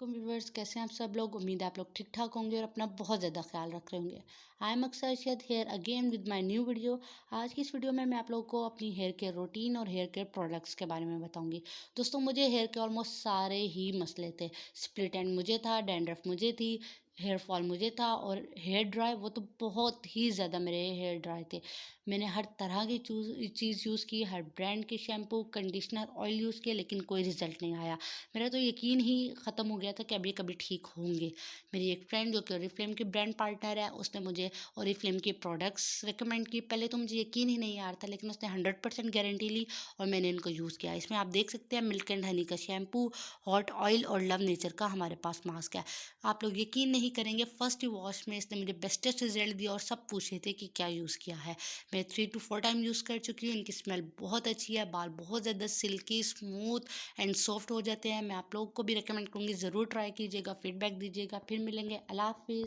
वालेकुम व्यूवर्स, कैसे हैं आप सब लोग। उम्मीद है आप लोग ठीक ठाक होंगे और अपना बहुत ज़्यादा ख्याल रख रहे होंगे। I am Akshar Shed here again with my new video. आज की इस वीडियो में मैं आप लोगों को अपनी हेयर केयर रूटीन और हेयर केयर प्रोडक्ट्स के बारे में बताऊंगी। दोस्तों, मुझे हेयर के ऑलमोस्ट सारे ही मसले थे। स्प्लिट एंड मुझे था, डैंड्रफ मुझे थी, हेयर फॉल मुझे था, और हेयर ड्राई वो तो बहुत ही ज़्यादा मेरे हेयर ड्राई थे। मैंने हर तरह की चीज़ यूज़ की, हर ब्रांड के शैम्पू, कंडीशनर, ऑयल यूज़ किए, लेकिन कोई रिजल्ट नहीं आया। मेरा तो यकीन ही ख़त्म हो गया था कि अब ये कभी ठीक होंगे। मेरी एक फ्रेंड जो कि ओरिफ्लेम की ब्रांड पार्टनर है, उसने मुझे ओरिफ्लेम के प्रोडक्ट्स रिकमेंड किए। पहले तो मुझे यकीन ही नहीं आ रहा था, लेकिन उसने 100% गारंटी ली और मैंने इनको यूज़ किया। इसमें आप देख सकते हैं मिल्क एंड हनी का शैम्पू, हॉट ऑयल और लव नेचर का हमारे पास मास्क है। आप लोग यकीन नहीं करेंगे, फर्स्ट वॉश में इसने मुझे बेस्टेस्ट रिजल्ट दिया और सब पूछे थे कि क्या यूज़ किया है। मैं 3 to 4 टाइम यूज़ कर चुकी हूँ। इनकी स्मेल बहुत अच्छी है, बाल बहुत ज़्यादा सिल्की, स्मूथ एंड सॉफ्ट हो जाते हैं। मैं आप लोगों को भी रिकमेंड करूँगी, ज़रूर ट्राई कीजिएगा, फीडबैक दीजिएगा। फिर मिलेंगे। अल्लाह हाफिज़।